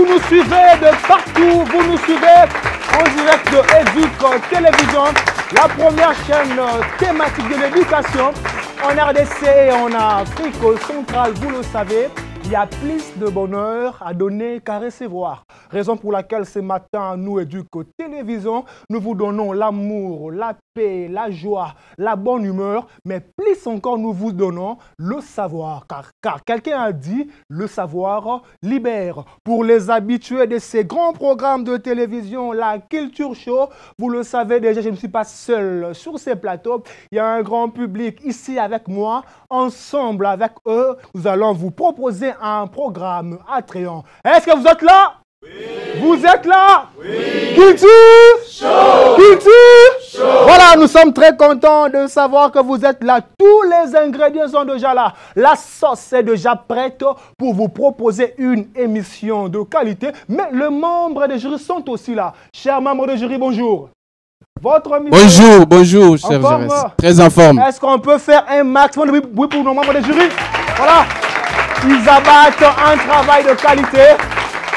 nous suivez de partout, vous nous suivez en direct de Éduc Télévision, la première chaîne thématique de l'éducation en RDC et en Afrique centrale, vous le savez. Il y a plus de bonheur à donner qu'à recevoir. Raison pour laquelle ce matin, nous, Éduc Télévision, nous vous donnons l'amour, la paix, la joie, la bonne humeur, mais plus encore, nous vous donnons le savoir. Car quelqu'un a dit, le savoir libère. Pour les habitués de ces grands programmes de télévision, la Culture Show, vous le savez déjà, je ne suis pas seul sur ces plateaux. Il y a un grand public ici avec moi. Ensemble avec eux, nous allons vous proposer un programme attrayant. Est-ce que vous êtes là? Oui. Vous êtes là? Oui. Culture Show. Culture Show. Voilà, nous sommes très contents de savoir que vous êtes là. Tous les ingrédients sont déjà là. La sauce est déjà prête pour vous proposer une émission de qualité. Mais les membres de jury sont aussi là. Chers membres de jury, bonjour. Votre Bonjour, chers amis. Très en forme. Est-ce qu'on peut faire un maximum de bruit pour nos membres de jury? Voilà. Ils abattent un travail de qualité.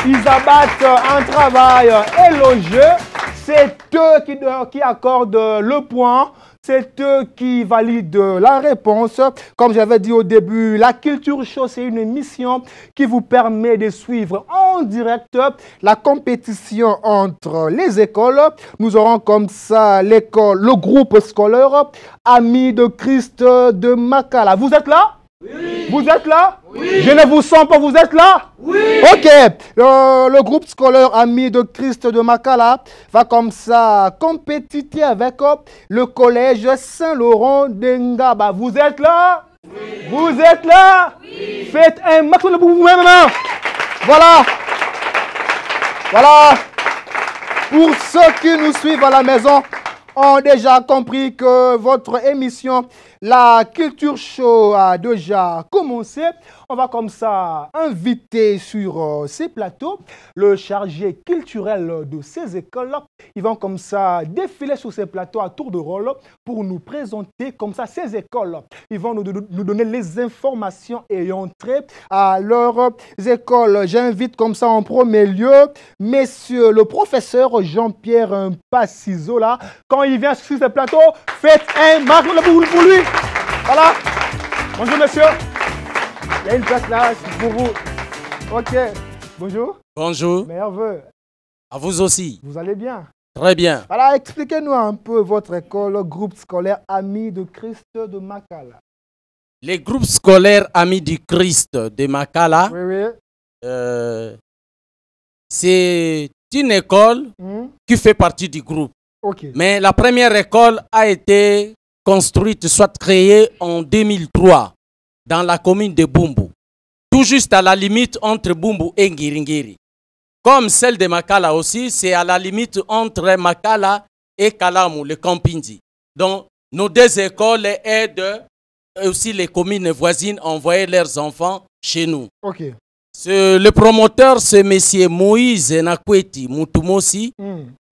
Ils abattent un travail élogieux. C'est eux qui accordent le point. C'est eux qui valident la réponse. Comme j'avais dit au début, la Culture Show, c'est une émission qui vous permet de suivre en direct la compétition entre les écoles. Nous aurons comme ça l'école, le groupe scolaire Amis de Christ de Makala. Vous êtes là? Oui. Vous êtes là? Oui. Je ne vous sens pas, vous êtes là? Oui. Ok. Le groupe scolaire Amis de Christ de Makala va comme ça compétiter avec le collège Saint-Laurent de Ngaba. Vous êtes là? Oui. Vous êtes là? Oui. Faites un maximum pour vous-même. Voilà. Voilà. Pour ceux qui nous suivent à la maison, ont déjà compris que votre émission, la Culture Show, a déjà commencé. On va comme ça inviter sur ces plateaux le chargé culturel de ces écoles. Ils vont comme ça défiler sur ces plateaux à tour de rôle pour nous présenter comme ça ces écoles. Ils vont nous donner les informations ayant trait à leurs écoles. J'invite comme ça en premier lieu monsieur le professeur Jean-Pierre Passizola. Quand il vient sur ce plateau, faites un maximum pour lui. Voilà. Bonjour monsieur. Il y a une place là pour vous. Ok. Bonjour. Bonjour. Meilleurs vœux. À vous aussi. Vous allez bien? Très bien. Alors expliquez-nous un peu votre école, groupe scolaire Amis de Christ de Makala. Les groupes scolaires Amis du Christ de Makala, oui. C'est une école qui fait partie du groupe. Okay. Mais la première école a été construite, soit créée en 2003 dans la commune de Bumbu, tout juste à la limite entre Bumbu et Ngiringiri. Comme celle de Makala aussi, c'est à la limite entre Makala et Kalamu, le Campindi. Donc, nos deux écoles aident aussi les communes voisines à envoyer leurs enfants chez nous. Okay. Le promoteur, c'est M. Moïse Nakweti Moutumosi.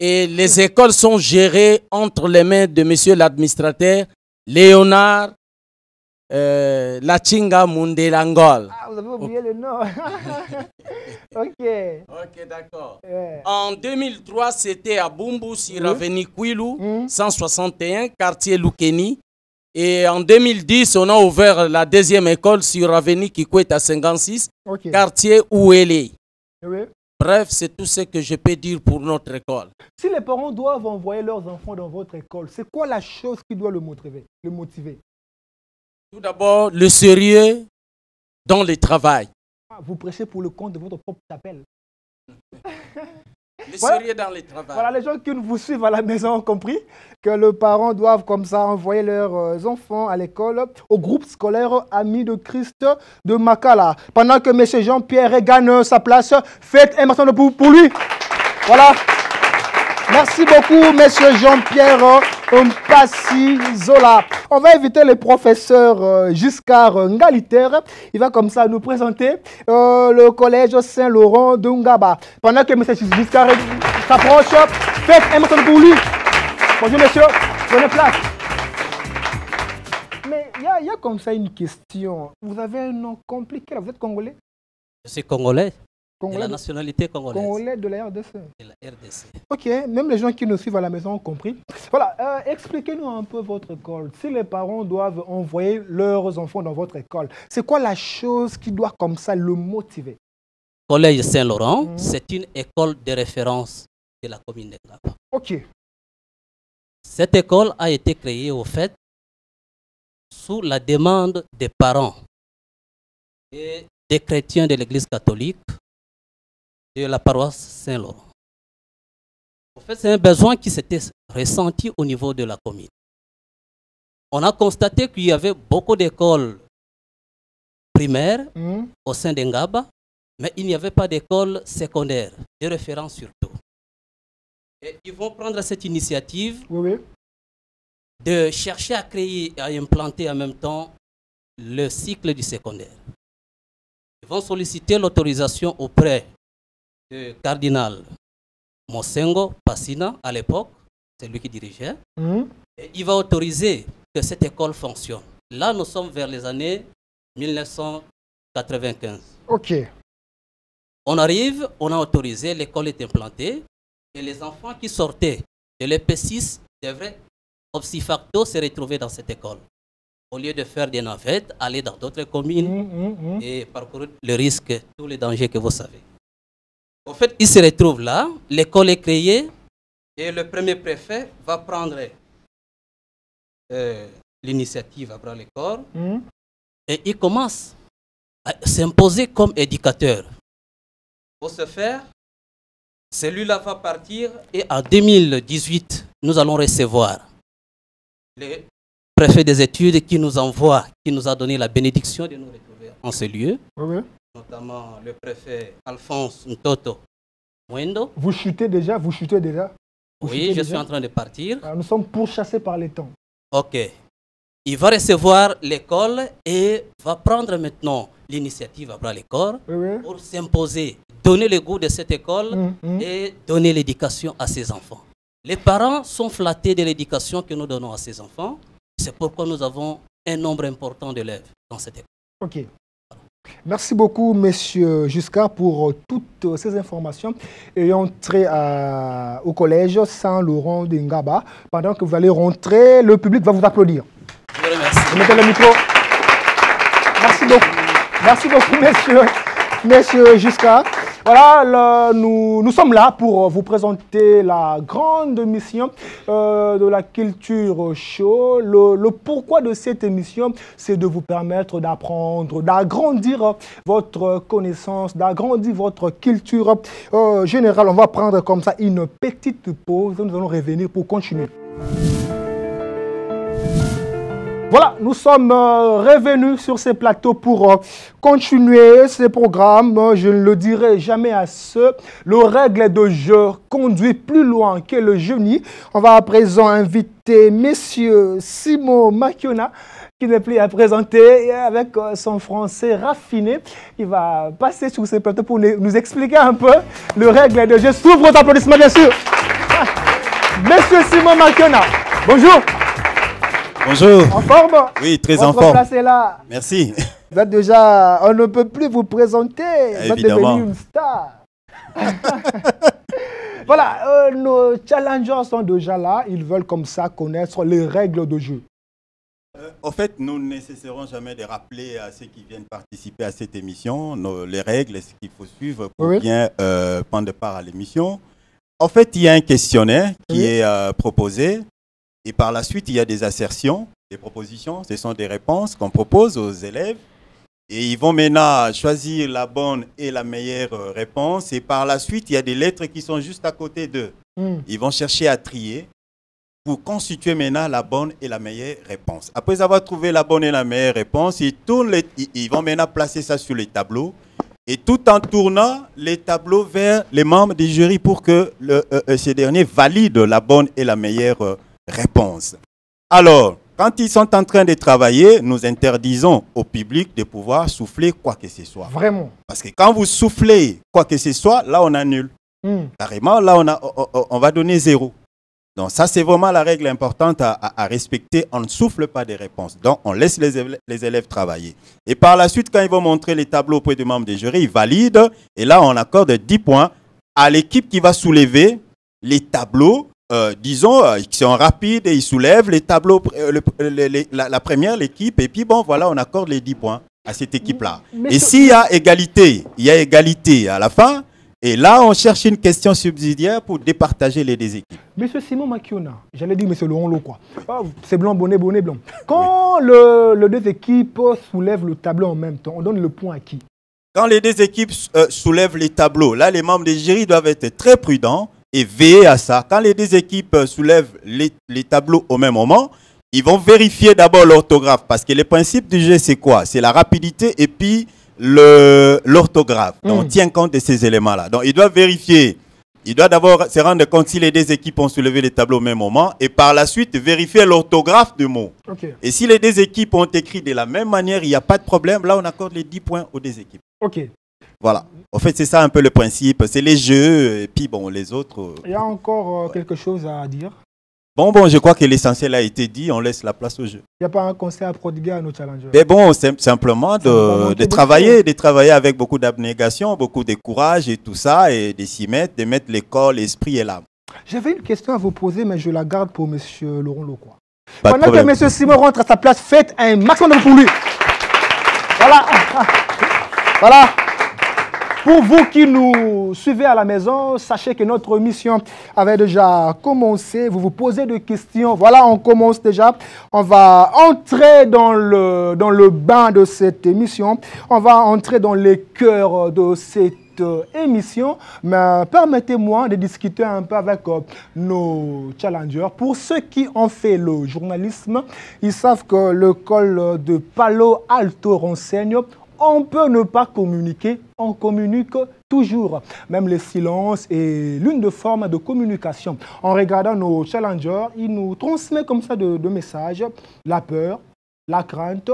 Et les écoles sont gérées entre les mains de M. l'administrateur Léonard Lachinga Mundelangol. Ah, vous avez oublié le nom. Ok. Ok, d'accord. Yeah. En 2003, c'était à Bumbu, sur avenue Kwilu, 161, quartier Lukeni. Et en 2010, on a ouvert la deuxième école sur avenue Kikwet à 56, quartier Ouélé. Oui. Bref, c'est tout ce que je peux dire pour notre école. Si les parents doivent envoyer leurs enfants dans votre école, c'est quoi la chose qui doit le motiver? Tout d'abord, le sérieux dans le travail. Vous prêchez pour le compte de votre propre chapelle. Le sérieux dans le travail. Voilà, les gens qui vous suivent à la maison ont compris que les parents doivent comme ça envoyer leurs enfants à l'école, au groupe scolaire Amis de Christ de Makala. Pendant que M. Jean-Pierre regagne sa place, faites un maximum pour lui. Voilà. Merci beaucoup, M. Jean-Pierre Passizola. On va inviter le professeur Giscard Ngaliter. Il va comme ça nous présenter le collège Saint-Laurent de Ngaba. Pendant que M. Giscard s'approche, faites un maximum pour lui. Bonjour monsieur, prenez place. Mais il y a comme ça une question. Vous avez un nom compliqué, vous êtes congolais? Je suis congolais. de la nationalité congolaise. Congolais de la RDC. De la RDC. Ok, même les gens qui nous suivent à la maison ont compris. Voilà, expliquez-nous un peu votre école. Si les parents doivent envoyer leurs enfants dans votre école, c'est quoi la chose qui doit comme ça le motiver? Collège Saint-Laurent, c'est une école de référence de la commune de Ngaba. Ok. Cette école a été créée au fait sous la demande des parents et des chrétiens de l'Église catholique de la paroisse Saint-Laurent. En fait, c'est un besoin qui s'était ressenti au niveau de la commune. On a constaté qu'il y avait beaucoup d'écoles primaires au sein d'Ngaba, mais il n'y avait pas d'école secondaire, de référence surtout. Et ils vont prendre cette initiative de chercher à créer et à implanter en même temps le cycle du secondaire. Ils vont solliciter l'autorisation auprès du cardinal Mosengo Passina à l'époque, c'est lui qui dirigeait. Et il va autoriser que cette école fonctionne. Là, nous sommes vers les années 1995. Ok. On arrive, on a autorisé, l'école est implantée et les enfants qui sortaient de l'EP6 devraient obsi facto se retrouver dans cette école. Au lieu de faire des navettes, aller dans d'autres communes et parcourir le risque, tous les dangers que vous savez. En fait, ils se retrouvent là, l'école est créée et le premier préfet va prendre l'initiative à bras le corps et il commence à s'imposer comme éducateur. Pour ce faire, celui-là va partir et en 2018, nous allons recevoir le préfet des études qui nous envoie, qui nous a donné la bénédiction de nous retrouver en ce lieu, notamment le préfet Alphonse Ntoto Mwendo. Vous chutez déjà? Oui, je suis en train de partir. Alors, nous sommes pourchassés par les temps. Ok. Il va recevoir l'école et va prendre maintenant l'initiative à bras le corps pour s'imposer, donner le goût de cette école et donner l'éducation à ses enfants. Les parents sont flattés de l'éducation que nous donnons à ces enfants. C'est pourquoi nous avons un nombre important d'élèves dans cette école. Ok. Merci beaucoup, monsieur Jusqu'à, pour toutes ces informations. Et entrez au collège Saint-Laurent de Ngaba. Pendant que vous allez rentrer, le public va vous applaudir. Je vous remercie. Mettez le micro. Merci beaucoup. Merci beaucoup, monsieur Jusqu'à. Voilà, nous sommes là pour vous présenter la grande mission de la Culture Show. Le pourquoi de cette émission, c'est de vous permettre d'apprendre, d'agrandir votre connaissance, d'agrandir votre culture générale. On va prendre comme ça une petite pause. Nous allons revenir pour continuer. Voilà, nous sommes revenus sur ces plateaux pour continuer ces programmes. Je ne le dirai jamais assez. Le règle de jeu conduit plus loin que le génie. On va à présent inviter Monsieur Simon Makiona, qui n'est plus à présenter, et avec son français raffiné, il va passer sur ces plateaux pour nous expliquer un peu le règle de jeu. S'ouvre vos applaudissements, bien sûr. Monsieur Simon Makiona, bonjour. Bonjour. En forme? Oui, très en forme. Votre place est là. Merci. Vous êtes déjà, on ne peut plus vous présenter. Vous êtes devenu une star. Voilà, nos challengers sont déjà là. Ils veulent comme ça connaître les règles de jeu. En fait, nous ne nécessiterons jamais de rappeler à ceux qui viennent participer à cette émission les règles et ce qu'il faut suivre pour bien prendre part à l'émission. En fait, il y a un questionnaire qui est proposé. Et par la suite, il y a des assertions, des propositions. Ce sont des réponses qu'on propose aux élèves. Et ils vont maintenant choisir la bonne et la meilleure réponse. Et par la suite, il y a des lettres qui sont juste à côté d'eux. Ils vont chercher à trier pour constituer maintenant la bonne et la meilleure réponse. Après avoir trouvé la bonne et la meilleure réponse, ils vont maintenant placer ça sur les tableaux. Et tout en tournant les tableaux vers les membres du jury pour que ces derniers valident la bonne et la meilleure réponse. Alors, quand ils sont en train de travailler, nous interdisons au public de pouvoir souffler quoi que ce soit. Vraiment. Parce que quand vous soufflez quoi que ce soit, là on annule. Carrément, là on va donner 0. Donc ça, c'est vraiment la règle importante à respecter. On ne souffle pas des réponses. Donc on laisse les élèves travailler. Et par la suite, quand ils vont montrer les tableaux auprès des membres des jurys, ils valident. Et là, on accorde 10 points à l'équipe qui va soulever les tableaux, disons, qui sont rapides et ils soulèvent les tableaux, la première, l'équipe. Et puis bon, voilà, on accorde les 10 points à cette équipe-là. Et s'il y a égalité à la fin. Et là, on cherche une question subsidiaire pour départager les deux équipes. Monsieur Simon Makiona, j'allais dire monsieur Laurent Loquois. Oh, c'est blanc, bonnet, blanc. Quand les deux équipes soulèvent le tableau en même temps, on donne le point à qui? Quand les deux équipes soulèvent les tableaux, là, les membres des jurys doivent être très prudents et veiller à ça. Quand les deux équipes soulèvent les tableaux au même moment, ils vont vérifier d'abord l'orthographe. Parce que le principe du jeu, c'est quoi? C'est la rapidité et puis l'orthographe. Donc, on tient compte de ces éléments-là. Donc, il doit vérifier. Il doit d'abord se rendre compte si les deux équipes ont soulevé les tableaux au même moment et par la suite vérifier l'orthographe du mot. Okay. Et si les deux équipes ont écrit de la même manière, il n'y a pas de problème. Là, on accorde les 10 points aux deux équipes. Ok. Voilà. En fait, c'est ça un peu le principe. C'est les jeux et puis bon, les autres. Il y a encore quelque chose à dire? Bon, je crois que l'essentiel a été dit. On laisse la place au jeu. Il n'y a pas un conseil à prodiguer à nos challengers? Mais bon, simplement de travailler avec beaucoup d'abnégation, beaucoup de courage et tout ça, et de s'y mettre, de mettre le corps, l'esprit et l'âme. J'avais une question à vous poser, mais je la garde pour monsieur Laurent Loquois. Pendant que monsieur Simon rentre à sa place, faites un maximum pour lui. Voilà. Voilà. Pour vous qui nous suivez à la maison, sachez que notre émission avait déjà commencé. Vous vous posez des questions. Voilà, on commence déjà. On va entrer dans le bain de cette émission. On va entrer dans les cœurs de cette émission. Mais permettez-moi de discuter un peu avec nos challengers. Pour ceux qui ont fait le journalisme, ils savent que l'école de Palo Alto renseigne. On peut ne pas communiquer, on communique toujours. Même le silence est l'une des formes de communication. En regardant nos challengers, ils nous transmettent comme ça de messages, la peur, la crainte,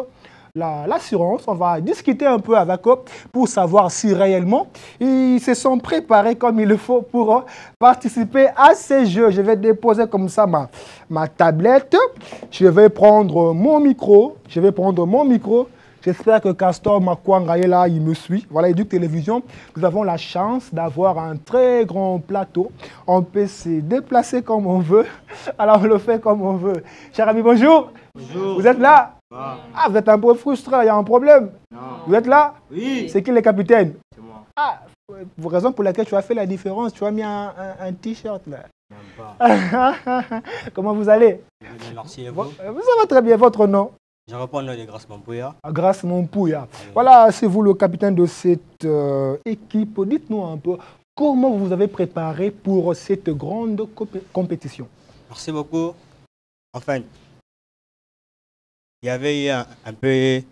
l'assurance. On va discuter un peu avec eux pour savoir si réellement ils se sont préparés comme il le faut pour participer à ces jeux. Je vais déposer comme ça ma tablette. Je vais prendre mon micro. J'espère que Castor Makwanga est là, il me suit. Voilà, Éduc Télévision, nous avons la chance d'avoir un très grand plateau. On peut se déplacer comme on veut. Alors, on le fait comme on veut. Cher ami, bonjour. Bonjour. Vous êtes là? Ah, vous êtes un peu frustré, il y a un problème? Non. Vous êtes là? Oui. C'est qui le capitaine? C'est moi. Ah, raison pour laquelle tu as fait la différence, tu as mis un t-shirt là. Même pas. Comment vous allez? Merci à vous. Ça va très bien, votre nom? Je reprends le nom de Grâce Mampouya. Grâce Mampouya. Voilà, c'est vous le capitaine de cette équipe. Dites-nous un peu comment vous avez préparé pour cette grande compétition. Merci beaucoup. Enfin, il y avait eu un peu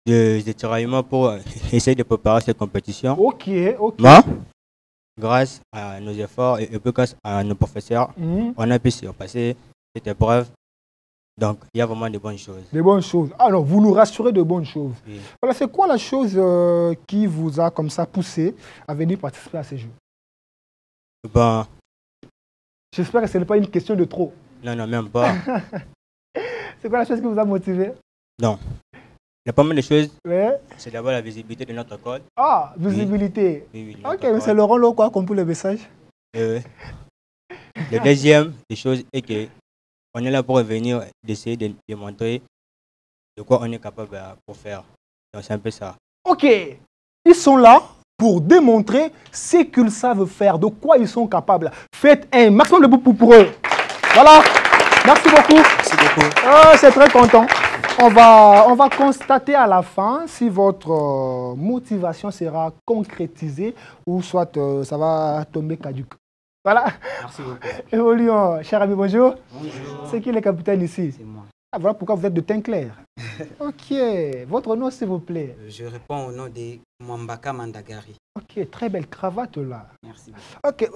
de tiraillement pour essayer de préparer cette compétition. Ok. Mais, grâce à nos efforts et grâce à nos professeurs, on a pu surpasser cette épreuve. Donc, il y a vraiment de bonnes choses. De bonnes choses. Alors, vous nous rassurez de bonnes choses. Oui. Voilà, c'est quoi la chose qui vous a comme ça poussé à venir participer à ces jeux? Bon. J'espère que ce n'est pas une question de trop. Non, même pas. C'est quoi la chose qui vous a motivé? Non. La première des choses, ouais. C'est d'abord la visibilité de notre école. Ah, visibilité. Oui, ok, mais c'est Laurent Loquois qu'on peut le message. Le deuxième des choses est que on est là pour venir d'essayer de montrer de quoi on est capable pour faire. Donc c'est un peu ça. Ok, ils sont là pour démontrer ce qu'ils savent faire, de quoi ils sont capables. Faites un maximum de beaucoup pour eux. Voilà, merci beaucoup. Merci beaucoup. C'est très content. On va constater à la fin si votre motivation sera concrétisée ou soit ça va tomber caduc. Voilà. Merci beaucoup. Évoluons. Cher ami, bonjour. Bonjour. C'est qui le capitaine ici? C'est moi. Ah, voilà pourquoi vous êtes de teint clair. Ok. Votre nom, s'il vous plaît? Je réponds au nom de Mwambaka Mandagari. Ok, très belle cravate là. Merci. Ok,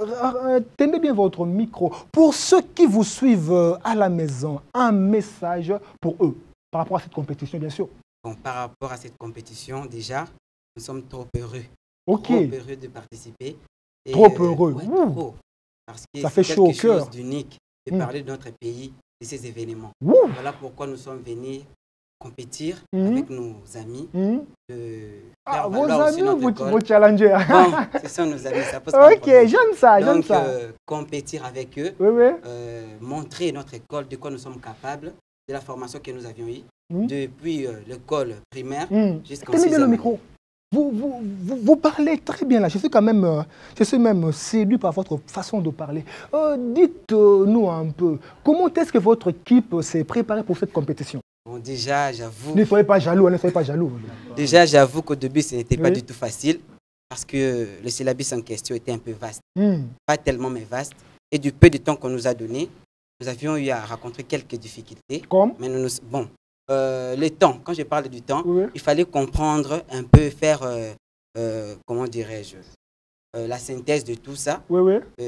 tenez bien votre micro. Pour ceux qui vous suivent à la maison, un message pour eux par rapport à cette compétition, bien sûr. Bon, par rapport à cette compétition, déjà, nous sommes trop heureux. Ok. Trop heureux de participer. Et, trop heureux. Ouais, trop. Parce que ça fait chaud au cœur. C'est quelque chose d'unique de parler de notre pays, de ces événements. Voilà pourquoi nous sommes venus compétir avec nos amis. Vos amis ou vos challengers? Bon, ce sont nos amis, ça pose pas de problème. Ok, j'aime ça, j'aime ça. Compétir avec eux, montrer notre école, de quoi nous sommes capables, de la formation que nous avions eue, depuis l'école primaire jusqu'en 6e. Tenez le micro. Vous parlez très bien là. Je suis même séduit par votre façon de parler. Dites-nous un peu, comment est-ce que votre équipe s'est préparée pour cette compétition? Bon, déjà, j'avoue... Ne soyez pas jaloux, ne soyez pas jaloux. Déjà, j'avoue qu'au début, ce n'était pas du tout facile parce que le syllabus en question était un peu vaste. Pas tellement, mais vaste. Et du peu de temps qu'on nous a donné, nous avions eu à rencontrer quelques difficultés. Comme? Mais bon, le temps, quand je parle du temps, il fallait comprendre un peu, faire, comment dirais-je, la synthèse de tout ça.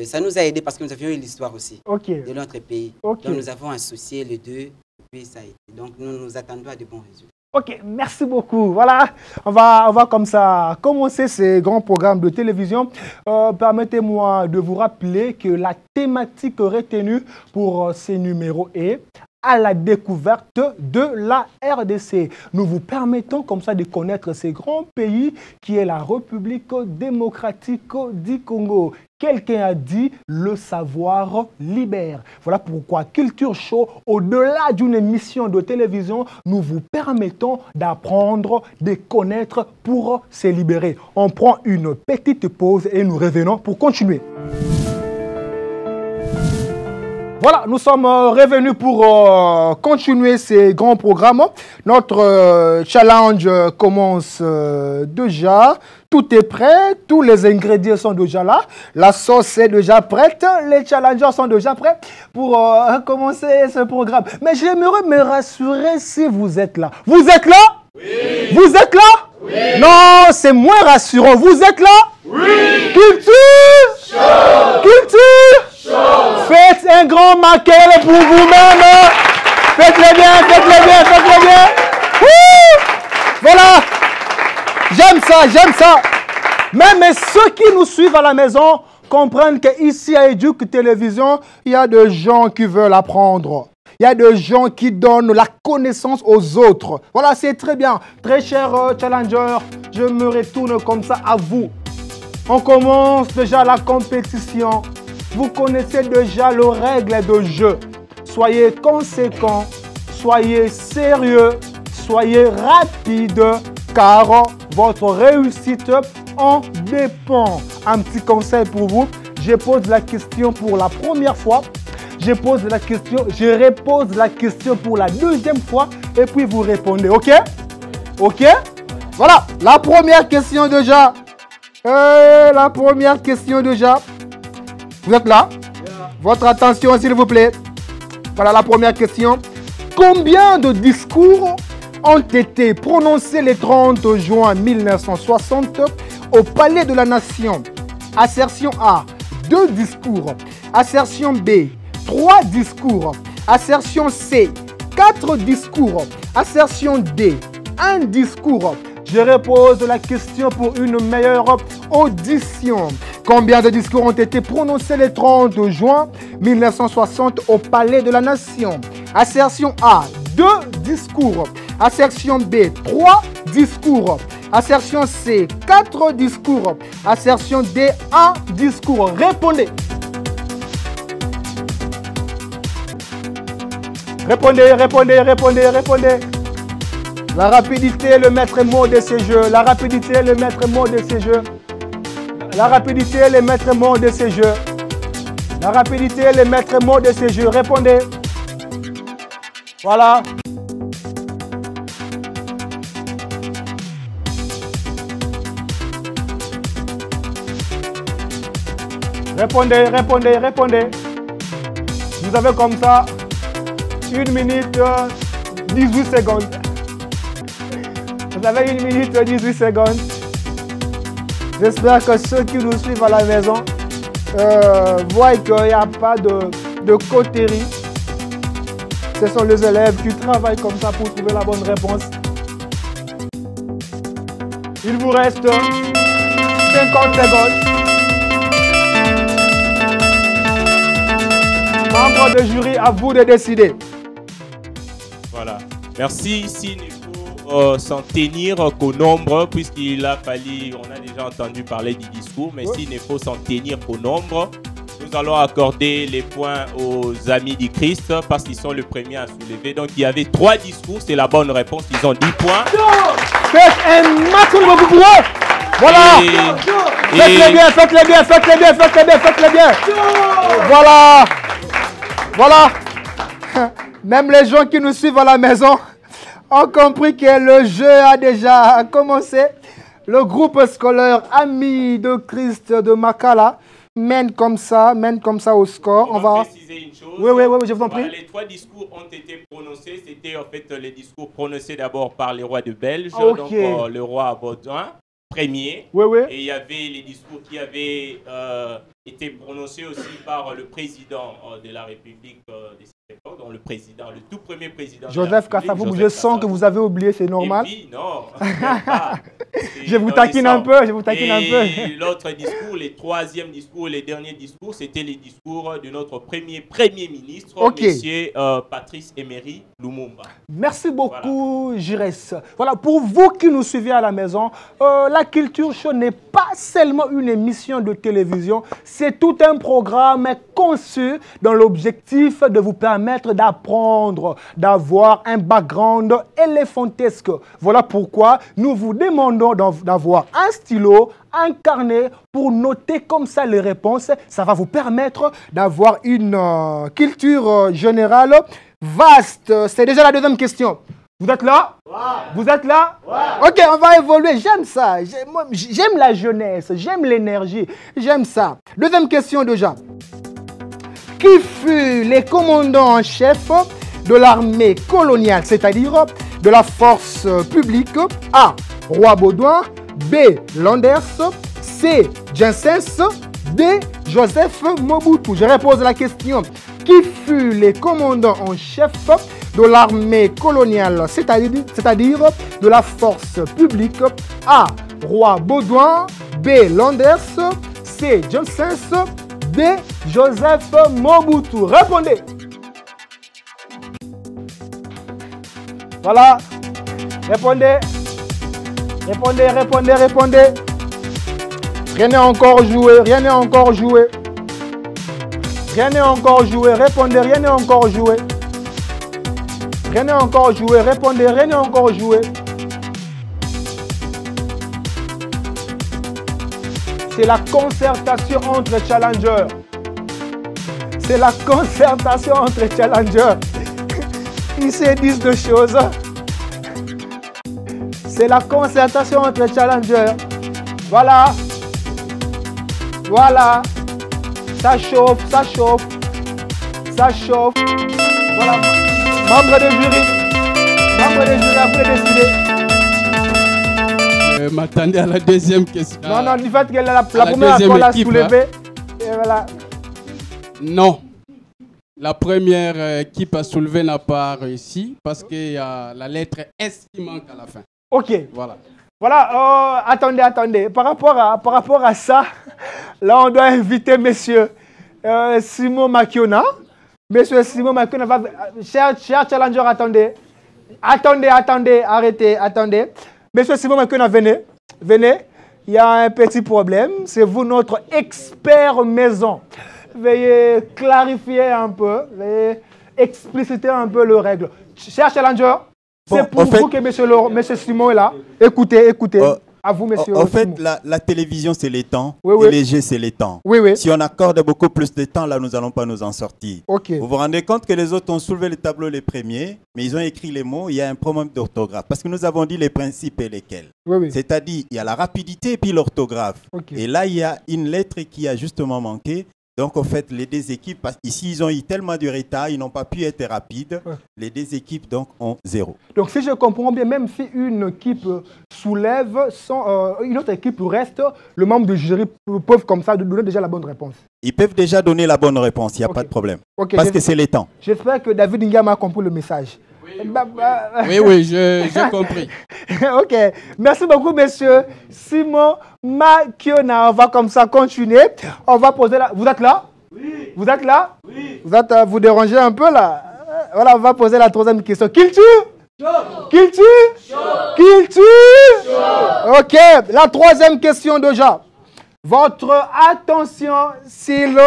Ça nous a aidé parce que nous avions eu l'histoire aussi de notre pays. Donc nous avons associé les deux, et puis ça a été. Donc nous nous attendons à de bons résultats. Ok, merci beaucoup. Voilà, on va comme ça commencer ces grands programmes de télévision. Permettez-moi de vous rappeler que la thématique retenue pour ces numéros est à la découverte de la RDC. Nous vous permettons comme ça de connaître ces grands pays qui est la République démocratique du Congo. Quelqu'un a dit, le savoir libère. Voilà pourquoi Culture Show, au-delà d'une émission de télévision, nous vous permettons d'apprendre, de connaître pour se libérer. On prend une petite pause et nous revenons pour continuer. Voilà, nous sommes revenus pour continuer ces grands programmes. Notre challenge commence déjà. Tout est prêt, tous les ingrédients sont déjà là. La sauce est déjà prête, les challengers sont déjà prêts pour commencer ce programme. Mais j'aimerais me rassurer si vous êtes là. Vous êtes là? Oui. Vous êtes là? Oui. Non, c'est moins rassurant. Vous êtes là? Oui. Culture Show. Culture Show. Faites un grand maquet pour vous-même. Faites-le bien, faites-le bien, faites-le bien. Voilà. J'aime ça, j'aime ça. Même ceux qui nous suivent à la maison comprennent qu'ici à Éduc Télévision, il y a des gens qui veulent apprendre. Il y a des gens qui donnent la connaissance aux autres. Voilà, c'est très bien. Très cher challenger, je me retourne comme ça à vous. On commence déjà la compétition. Vous connaissez déjà les règles de jeu. Soyez conséquents, soyez sérieux, soyez rapides, car votre réussite en dépend. Un petit conseil pour vous, je pose la question pour la première fois, je repose la question pour la deuxième fois et puis vous répondez, ok? Ok? Voilà, la première question déjà. Vous êtes là? Votre attention s'il vous plaît. Voilà la première question. Combien de discours ont été prononcés le 30 juin 1960 au Palais de la Nation? Assertion A, 2 discours. Assertion B, 3 discours. Assertion C, 4 discours. Assertion D, 1 discours. Je repose la question pour une meilleure audition. Combien de discours ont été prononcés le 30 juin 1960 au Palais de la Nation? Assertion A, 2 discours. Assertion B, 3 discours. Assertion C, 4 discours. Assertion D, 1 discours. Répondez. Répondez, répondez, répondez, répondez. La rapidité est le maître mot de ces jeux. La rapidité est le maître mot de ces jeux. La rapidité est le maître mot de ces jeux. La rapidité est le maître mot de ces jeux. Répondez. Voilà. Répondez, répondez, répondez. Vous avez comme ça 1 minute 18 secondes. Vous avez 1 minute 18 secondes. J'espère que ceux qui nous suivent à la maison voient qu'il n'y a pas de coterie. Ce sont les élèves qui travaillent comme ça pour trouver la bonne réponse. Il vous reste 50 secondes. Membres de jury, à vous de décider. Voilà. Merci. S'il faut s'en tenir qu'au nombre, puisqu'il a fallu, on a déjà entendu parler du discours, mais s'il ne faut s'en tenir qu'au nombre, nous allons accorder les points aux amis du Christ parce qu'ils sont les premiers à soulever. Donc il y avait 3 discours, c'est la bonne réponse, ils ont 10 points. Faites un maximum de bruit. Voilà. Faites-les bien, faites-les bien, faites-les bien, faites-les bien, faites-les bien. Voilà. Voilà. Même les gens qui nous suivent à la maison ont compris que le jeu a déjà commencé. Le groupe scolaire Amis de Christ de Makala mène comme ça au score. On va préciser une chose. Oui, je vous en prie. Les 3 discours ont été prononcés. C'était en fait les discours prononcés d'abord par les rois de Belge, donc le roi Baudouin, premier. Et il y avait les discours qui avaient été prononcés aussi par le président de la République de cette époque, donc le tout premier président. Joseph Kassabou, je sens que vous avez oublié, c'est normal. Et puis, non, je vous taquine un peu, je vous taquine un peu. L'autre discours, les 3e discours, les derniers discours, c'était les discours de notre premier ministre, monsieur Patrice Emery Lumumba. Merci beaucoup, Giresse. Voilà, pour vous qui nous suivez à la maison, la Culture Show n'est pas seulement une émission de télévision, c'est tout un programme conçu dans l'objectif de vous permettre d'apprendre, d'avoir un background éléphantesque. Voilà pourquoi nous vous demandons d'avoir un stylo, un carnet pour noter comme ça les réponses. Ça va vous permettre d'avoir une culture générale vaste. C'est déjà la 2e question. Vous êtes là? Vous êtes là? Ok, on va évoluer. J'aime ça. J'aime la jeunesse. J'aime l'énergie. J'aime ça. 2e question déjà. Qui fut les commandants en chef de l'armée coloniale, c'est-à-dire de la force publique? A. Roi Baudouin. B. Landers. C. Janssens. D. Joseph Mobutu. Je repose la question. Qui fut les commandants en chef de l'armée coloniale, c'est-à-dire de la force publique? A. Roi Baudouin. B. Landers. C. Janssens. D. Joseph Mobutu. Répondez. Voilà. Répondez. Répondez, répondez, répondez. Rien n'est encore joué, rien n'est encore joué. Rien n'est encore joué, répondez, rien n'est encore joué. Rien n'est encore joué, répondez, rien n'est encore joué. C'est la concertation entre challengers. C'est la concertation entre challengers. Ils se disent deux choses. C'est la concertation entre challengers. Voilà. Voilà. Ça chauffe, ça chauffe. Ça chauffe. Voilà. Membre de jury. Membre de jury, après décider. M'attendais à la 2e question. Non, non, du fait que la première qu'on l'a soulevée. Et voilà. Non. La première équipe à soulever n'a pas réussi parce qu'il y a la lettre S qui manque à la fin. Ok. Voilà. Voilà, attendez, attendez. Par rapport à ça, là, on doit inviter monsieur Simon Makiona. Monsieur Simon Makiona va... Cher challenger, attendez. Attendez, arrêtez, attendez. Monsieur Simon Makiona, venez. Venez. Il y a un petit problème. C'est vous, notre expert maison. Veuillez clarifier un peu. Veuillez expliciter un peu les règles. Cher challenger, c'est pour vous que monsieur Simon est là. Écoutez, écoutez. À vous, monsieur. En fait, la télévision, c'est les temps. Et les jeux, c'est les temps. Si on accorde beaucoup plus de temps, là, nous n'allons pas nous en sortir. Vous vous rendez compte que les autres ont soulevé le tableau les premiers, mais ils ont écrit les mots. Il y a un problème d'orthographe. Parce que nous avons dit les principes et lesquels. C'est-à-dire, il y a la rapidité et puis l'orthographe. Et là, il y a une lettre qui a justement manqué. Donc, en fait, les deux équipes, ici, ils ont eu tellement de retard, ils n'ont pas pu être rapides. Les deux équipes, donc, ont 0. Donc, si je comprends bien, même si une équipe soulève, une autre équipe reste, le membre du jury peuvent comme ça donner déjà la bonne réponse. Ils peuvent déjà donner la bonne réponse, il n'y a pas de problème. Parce que c'est les temps. J'espère que David Ngama a compris le message. Oui, j'ai compris. Ok, merci beaucoup, monsieur Simon Makiona. On va comme ça continuer. On va poser la... Vous êtes là? Oui. Vous êtes là? Oui. Vous dérangez un peu là? Voilà, on va poser la troisième question. Culture? Culture? Culture? Ok, la troisième question déjà. Votre attention, s'il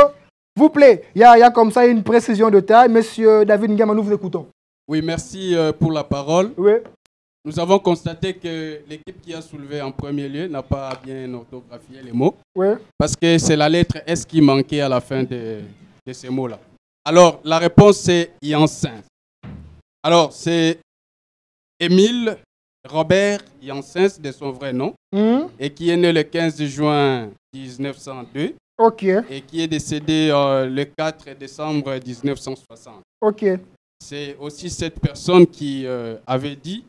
vous plaît. Il y a comme ça une précision de taille. Monsieur David Ngama, nous vous écoutons. Oui, merci pour la parole. Oui. Nous avons constaté que l'équipe qui a soulevé en premier lieu n'a pas bien orthographié les mots. Oui. Parce que c'est la lettre S qui manquait à la fin de ces mots-là. Alors, la réponse, c'est Janssens. Alors, c'est Émile Robert Janssens, de son vrai nom, et qui est né le 15 juin 1902. Ok. Et qui est décédé le 4 décembre 1960. Ok. C'est aussi cette personne qui avait dit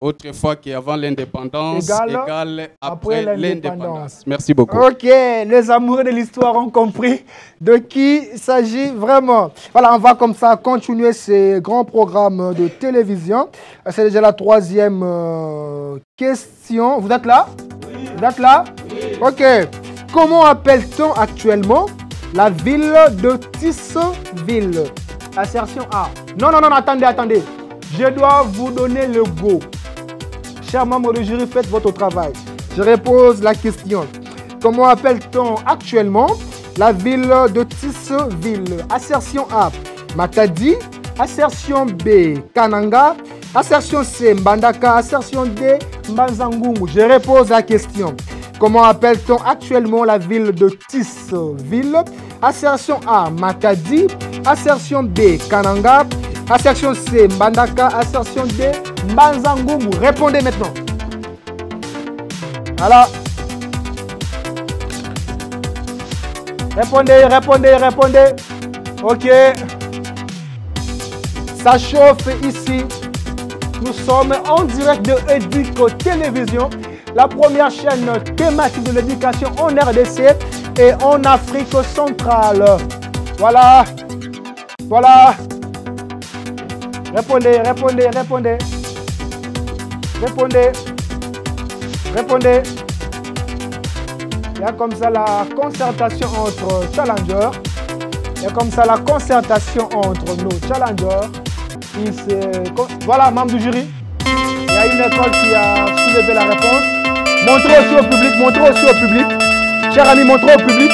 autrefois qu'avant l'indépendance égale après l'indépendance. Merci beaucoup. Ok, les amoureux de l'histoire ont compris de qui il s'agit vraiment. Voilà, on va comme ça continuer ces grands programmes de télévision. C'est déjà la troisième question. Vous êtes là? Oui. Vous êtes là? Oui. Ok. Comment appelle-t-on actuellement la ville de Tisseville? Assertion A. Non, attendez. Je dois vous donner le go. Chers membres du jury, faites votre travail. Je repose la question. Comment appelle-t-on actuellement la ville de Tisseville? Assertion A, Matadi. Assertion B, Kananga. Assertion C, Mbandaka. Assertion D, Mbanzangungu. Je repose la question. Comment appelle-t-on actuellement la ville de Tisseville? Assertion A, Matadi. Assertion B, Kananga. Assertion C, Mbandaka. Assertion D, Mbanzangungu. Répondez maintenant. Voilà. Répondez. Ok. Ça chauffe ici. Nous sommes en direct de Educo Télévision, la première chaîne thématique de l'éducation en RDC et en Afrique centrale. Voilà. Répondez. Il y a comme ça la concertation entre challengers. Il y a comme ça la concertation entre nos challengers. Voilà, membre du jury. Il y a une école qui a soulevé la réponse. Montrez aussi au public. Chers amis, montrez au public.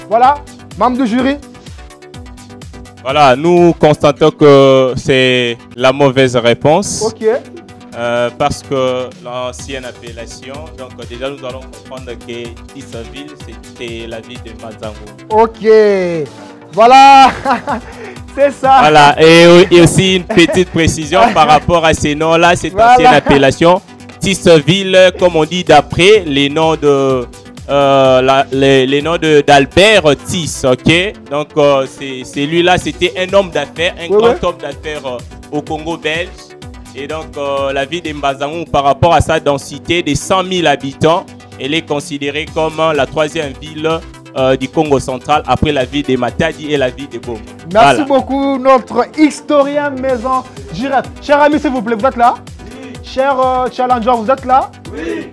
Voilà, membre du jury. Voilà, nous constatons que c'est la mauvaise réponse. Ok. Parce que l'ancienne appellation, donc déjà nous allons comprendre que Tisseville, c'était la ville de Mbanzangungu. Ok. Voilà. C'est ça. Voilà, et aussi une petite précision par rapport à ces noms-là, cette ancienne appellation. Tisseville, comme on dit d'après les noms de les noms d'Albert Tisse, ok. Donc c'est lui-là, c'était un homme d'affaires, un grand homme d'affaires au Congo belge. Et donc la ville de Mbanzangungu, par rapport à sa densité de 100 000 habitants, elle est considérée comme la troisième ville du Congo central après la ville de Matadi et la ville de Bombo. Merci beaucoup notre historien maison Girard. Chers amis, s'il vous plaît, vous êtes là? Oui. Chers challengers, vous êtes là? Oui.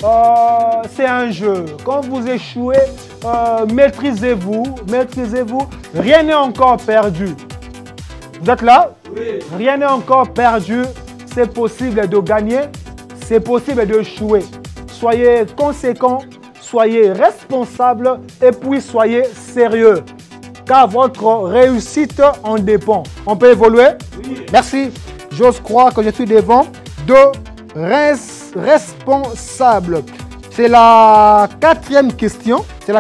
C'est un jeu. Quand vous échouez, maîtrisez-vous. Rien n'est encore perdu. Vous êtes là? Oui. Rien n'est encore perdu. C'est possible de gagner. C'est possible de échouer. Soyez conséquents. Soyez responsables et puis soyez sérieux. Car votre réussite en dépend. On peut évoluer? Oui. Merci. J'ose croire que je suis devant deux responsables. C'est la quatrième question. Vous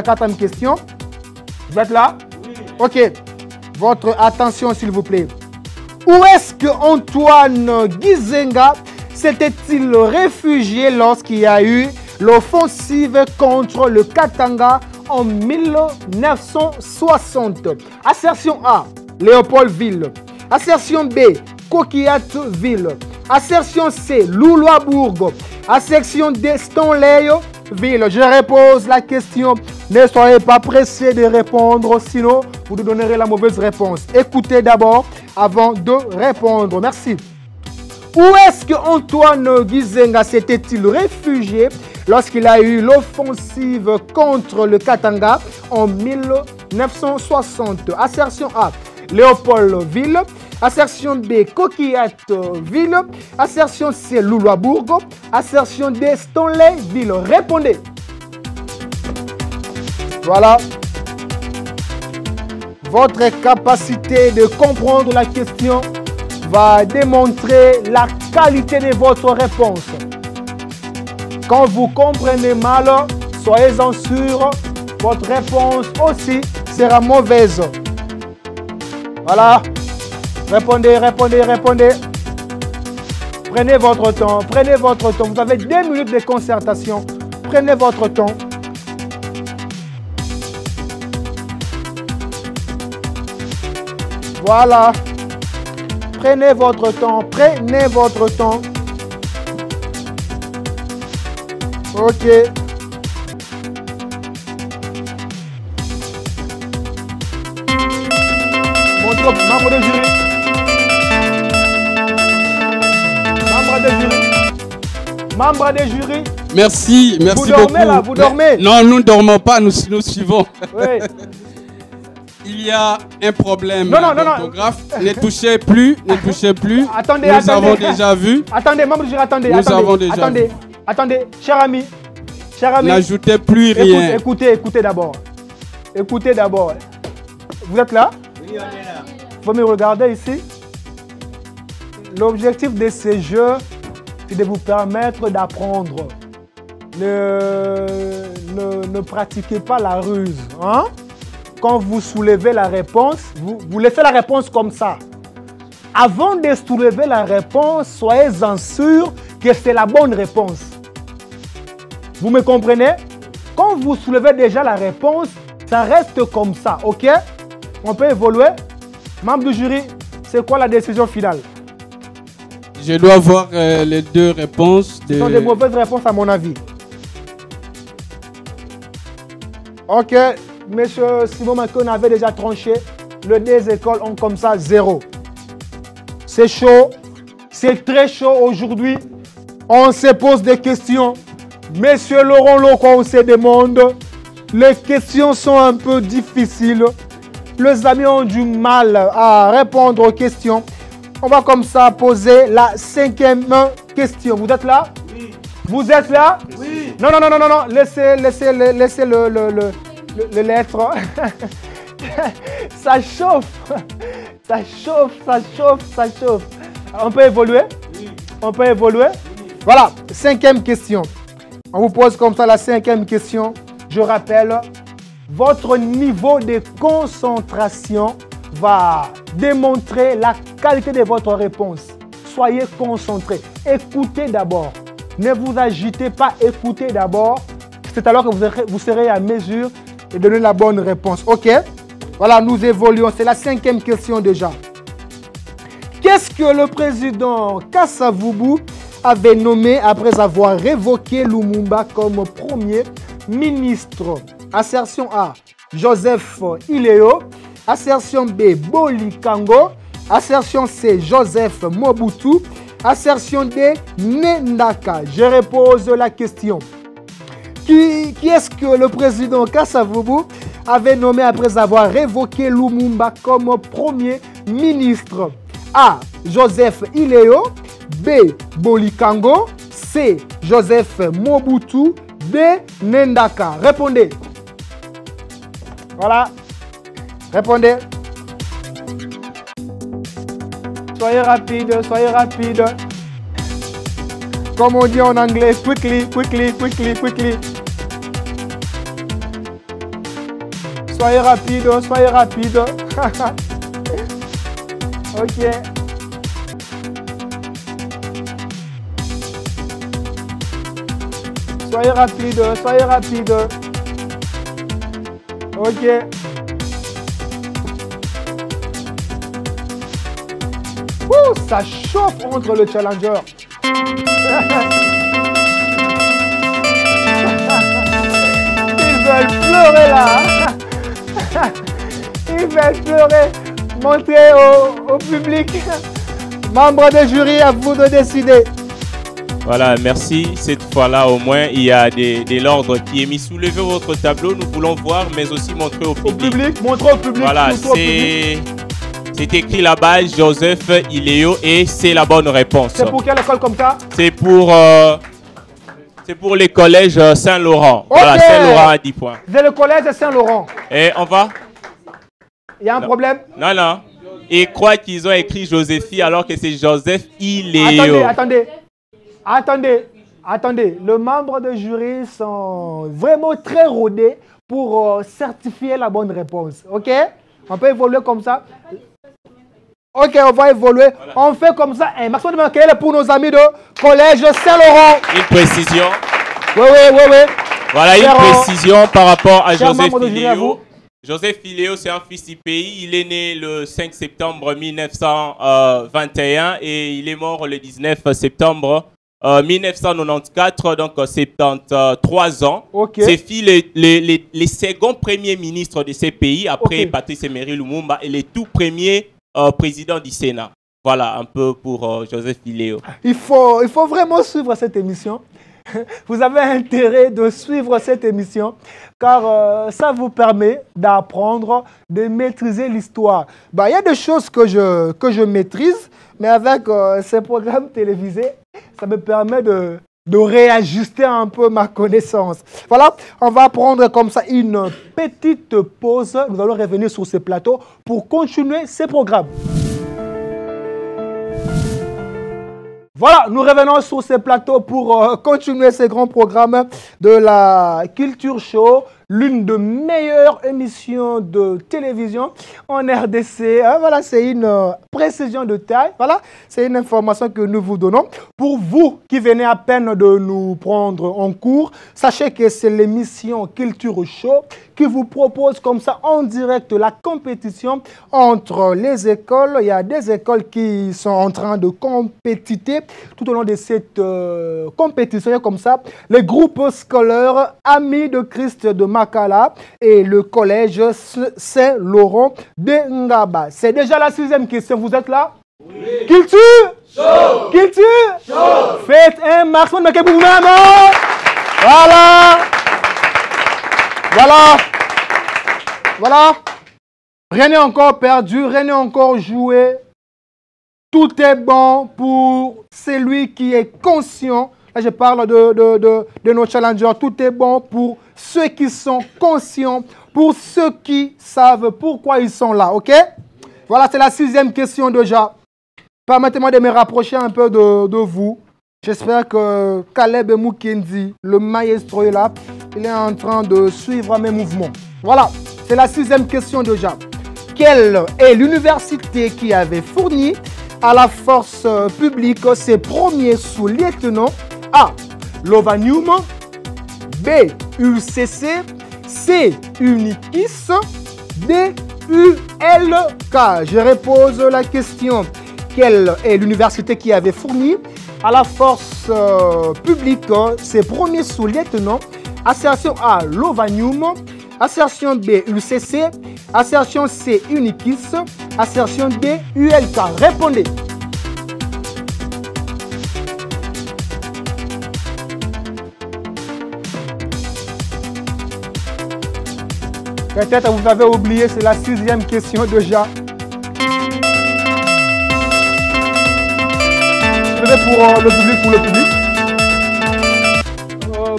êtes là? Oui. Ok. Votre attention, s'il vous plaît. Où est-ce que Antoine Gizenga s'était-il réfugié lorsqu'il y a eu l'offensive contre le Katanga en 1960? Assertion A, Léopoldville. Assertion B, Coquillatville. Assertion C, Louloabourg. Assertion D, Stanleyville. Je repose la question. Ne soyez pas pressés de répondre, sinon vous nous donnerez la mauvaise réponse. Écoutez d'abord avant de répondre. Merci. Où est-ce que Antoine Gizenga s'était-il réfugié lorsqu'il a eu l'offensive contre le Katanga en 1960? Assertion A, Léopoldville. Assertion B, Coquillatville. Assertion C, Loulois-Bourg. Assertion D, Stanleyville. Répondez. Voilà. Votre capacité de comprendre la question va démontrer la qualité de votre réponse. Quand vous comprenez mal, soyez-en sûr, votre réponse aussi sera mauvaise. Voilà. Répondez, répondez, répondez. Prenez votre temps, prenez votre temps. Vous avez 2 minutes de concertation. Prenez votre temps. Voilà. Prenez votre temps, prenez votre temps. Ok. Membre de jury. Membre de jury. Membre de jury. Merci, merci vous beaucoup. Dormez là, vous dormez. Non, nous ne dormons pas, nous suivons. Oui. Il y a un problème d'orthographe. Ne touchez plus, ne touchez plus. Attendez, nous avons déjà vu. Attendez, membre du jury, attendez. Nous avons déjà vu. Attendez, cher ami. N'ajoutez plus rien. Écoutez d'abord. Écoutez d'abord. Vous êtes là? Oui, on est là. Vous me regardez ici. L'objectif de ces jeux, c'est de vous permettre d'apprendre. Ne pratiquez pas la ruse. Hein? Quand vous soulevez la réponse, vous laissez la réponse comme ça. Avant de soulever la réponse, soyez-en sûr que c'est la bonne réponse. Vous me comprenez? Quand vous soulevez déjà la réponse, ça reste comme ça, ok? On peut évoluer. Membre du jury, c'est quoi la décision finale? Je dois voir les 2 réponses. Ce sont des mauvaises réponses à mon avis. Ok, monsieur Simon Macron avait déjà tranché. Les 2 écoles ont comme ça 0. C'est chaud. C'est très chaud aujourd'hui. On se pose des questions. Monsieur Laurent Loko, on se demande. Les questions sont un peu difficiles. Les amis ont du mal à répondre aux questions. On va comme ça poser la 5e question. Vous êtes là? Oui. Vous êtes là? Oui. Non. Laissez le lettre. Ça chauffe. Ça chauffe. On peut évoluer? Oui. On peut évoluer? Oui. Voilà, 5e question. On vous pose comme ça la 5e question. Je rappelle, votre niveau de concentration va démontrer la qualité de votre réponse. Soyez concentrés. Écoutez d'abord. Ne vous agitez pas. Écoutez d'abord. C'est alors que vous serez à mesure de donner la bonne réponse. OK? Voilà, nous évoluons. C'est la 5e question déjà. Qu'est-ce que le président Kasavubu avait nommé après avoir révoqué Lumumba comme premier ministre? Assertion A, Joseph Ileo. Assertion B, Bolikango. Assertion C, Joseph Mobutu. Assertion D, Nendaka. Je repose la question. Qui est-ce que le président Kasavubu avait nommé après avoir révoqué Lumumba comme premier ministre? A, Joseph Ileo. B, Bolikango. C, Joseph Mobutu. D, Nendaka. Répondez. Voilà. Répondez. Soyez rapide, soyez rapide. Comme on dit en anglais, quickly. Soyez rapide, soyez rapide. Ok. Soyez rapide, soyez rapide. Ok. Ouh, ça chauffe entre le challenger. Ils veulent pleurer là. Ils veulent pleurer. Montrez au public. Membres de jury, à vous de décider. Voilà, merci. Cette fois-là, au moins, il y a de l'ordre qui est mis. Soulevez votre tableau, nous voulons voir, mais aussi montrer au public. Montrer au public. Voilà, c'est écrit là-bas, Joseph Iléo, et c'est la bonne réponse. C'est pour quelle école comme ça? C'est pour les collèges Saint-Laurent. Okay. Voilà, Saint-Laurent à 10 points. C'est le collège de Saint-Laurent. Et on va? Il y a un problème? Non, non. Ils croient qu'ils ont écrit Joséphine alors que c'est Joseph Iléo. Attendez. Les membres de jury sont vraiment très rodés pour certifier la bonne réponse. OK? On peut évoluer comme ça. OK, on va évoluer. Voilà. On fait comme ça. Un maximum de maquillage pour nos amis de Collège Saint-Laurent. Une précision. Oui. Voilà, une précision par rapport à Joseph Iléo. Joseph Iléo, c'est un fils du pays. Il est né le 5 septembre 1921 et il est mort le 19 septembre 1994, donc 73 ans. Okay. C'est les seconds premiers ministres de ces pays, après Patrice Emery Lumumba, et les tout premiers présidents du Sénat. Voilà un peu pour Joseph Iléo. Il faut vraiment suivre cette émission. Vous avez intérêt de suivre cette émission car ça vous permet d'apprendre, de maîtriser l'histoire. Il y a des choses que je maîtrise, mais avec ces programmes télévisés, ça me permet de réajuster un peu ma connaissance. Voilà, on va prendre comme ça une petite pause. Nous allons revenir sur ce plateau pour continuer ces programmes. Voilà, nous revenons sur ce plateau pour continuer ces grands programmes de la Culture Show, l'une des meilleures émissions de télévision en RDC. Voilà, c'est une précision de taille. Voilà, c'est une information que nous vous donnons. Pour vous qui venez à peine de nous prendre en cours, sachez que c'est l'émission Culture Show qui vous propose comme ça en direct la compétition entre les écoles. Il y a des écoles qui sont en train de compétiter tout au long de cette compétition. Comme ça, les groupes scolaires Amis de Christ de Makala et le collège Saint-Laurent de Ngaba. C'est déjà la 6e question. Vous êtes là? Oui. Culture Show. Culture Show. Faites un maximum de pour vous-même. Voilà. Rien n'est encore perdu, rien n'est encore joué. Tout est bon pour celui qui est conscient. Là, je parle de nos challengers. Tout est bon pour ceux qui sont conscients, pour ceux qui savent pourquoi ils sont là. OK? Voilà, c'est la 6e question déjà. Permettez-moi de me rapprocher un peu de vous. J'espère que Caleb Mukendi, le maestro, est là. Il est en train de suivre mes mouvements. Voilà, c'est la 6e question déjà. Quelle est l'université qui avait fourni à la force publique ses premiers sous-lieutenants? A. Lovanium. B. UCC. C. Unikis. D. ULK. Je repose la question. Quelle est l'université qui avait fourni à la force publique ses premiers sous-lieutenants? Assertion A. Lovanium. Assertion B. UCC. Assertion C. Unikis. Assertion D. ULK. Répondez. Peut-être vous avez oublié, c'est la 6e question déjà. Pour le public.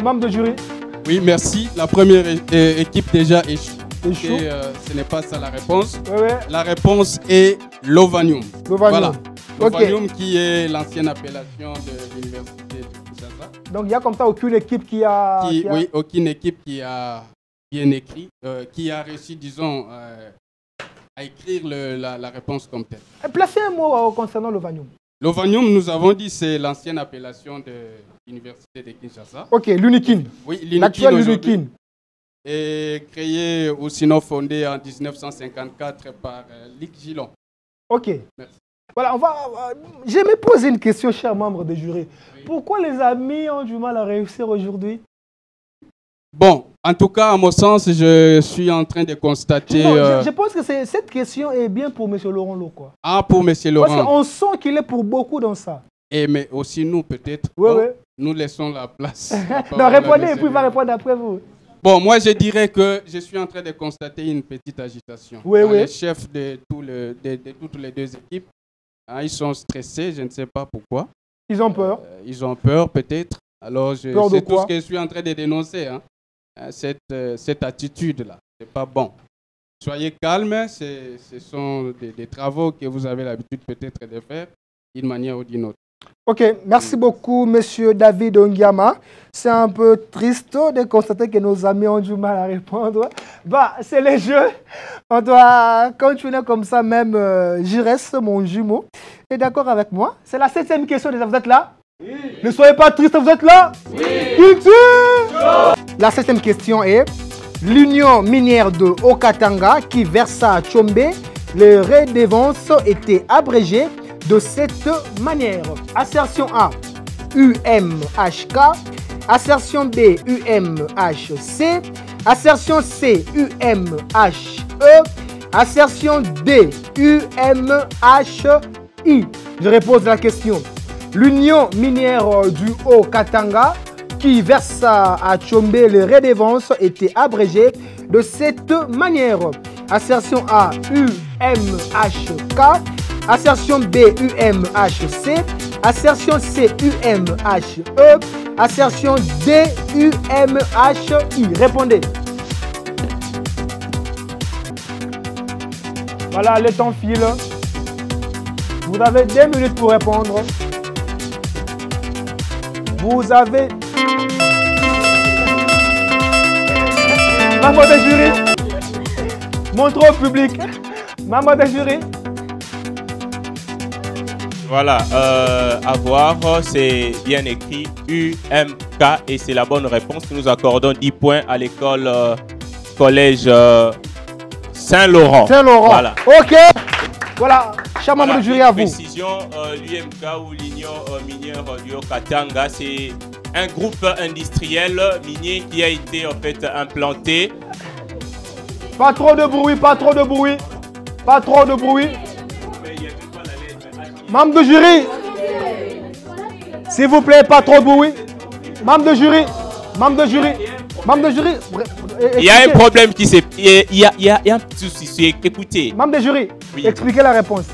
Membre de jury. Oui, merci. La première équipe déjà échoue. Ce n'est pas ça la réponse. Oui. La réponse est Lovanium. Voilà. Lovanium qui est l'ancienne appellation de l'université de Kinshasa. Donc il n'y a comme ça aucune équipe qui a... Oui, aucune équipe qui a bien écrit, qui a réussi, disons, à écrire la réponse comme telle. Placez un mot concernant Lovanium. Lovanium, nous avons dit, c'est l'ancienne appellation de l'université de Kinshasa. Ok, l'Unikin. Oui, l'Unikin. L'actuel L'Unikin. Et créé ou sinon fondé en 1954 par Luc Gillon. Ok. Merci. Voilà, je me pose une question, chers membres de jury. Oui. Pourquoi les amis ont du mal à réussir aujourd'hui? Bon, En tout cas, à mon sens, je suis en train de constater... Je pense que cette question est bien pour M. Laurent Lo, quoi. Ah, pour M. Laurent. Parce qu'on sent qu'il est pour beaucoup dans ça. Mais aussi nous, peut-être. Oui, oui. Nous laissons la place. Non, répondez et puis il va répondre après vous. Bon, moi, je dirais que je suis en train de constater une petite agitation. Oui, oui. Les chefs de toutes les deux équipes, hein, ils sont stressés, je ne sais pas pourquoi. Ils ont peur. Ils ont peur, peut-être. Alors, c'est tout ce que je suis en train de dénoncer, hein. Cette attitude-là. C'est pas bon. Soyez calmes, ce sont des travaux que vous avez l'habitude peut-être de faire d'une manière ou d'une autre. Ok, merci beaucoup, Monsieur David Ongiama. C'est un peu triste de constater que nos amis ont du mal à répondre. Bah, c'est le jeu. On doit continuer comme ça, même Jires, mon jumeau, est d'accord avec moi. C'est la 7e question déjà. Vous êtes là? Oui. Ne soyez pas triste, vous êtes là? Oui. La 7e question est l'Union minière de Haut-Katanga qui versa à Tchombe, les redevances étaient abrégées de cette manière. Assertion A, UMHK. Assertion B, UMHC. Assertion C, UMHE. Assertion D, UMHI. Je repose la question. L'Union minière du Haut-Katanga qui verse à Tchombe les redevances étaient abrégées de cette manière. Assertion A, UMHK. Assertion B, UMHC. Assertion C, UMHE. Assertion D, UMHI. Répondez. Voilà, le temps file. Vous avez 2 minutes pour répondre. Vous avez... Maman de jury. Montrez au public. Maman de jury. Voilà, à voir, c'est bien écrit UMK et c'est la bonne réponse. Nous accordons 10 points à l'école collège Saint-Laurent. Saint-Laurent. Voilà. Ok. Voilà, cher membre de jury, à vous. Précision, l'UMK ou l'Union minière du Haut-Katanga, c'est un groupe industriel minier qui a été en fait implanté. Pas trop de bruit, pas trop de bruit. Pas trop de bruit. Membre de jury, s'il vous plaît, pas trop de bruit. Membre de jury, membre de jury, membre de jury. Il y a un problème qui s'est... Il y a un petit souci. Écoutez. Membre de jury, oui. Expliquez la réponse.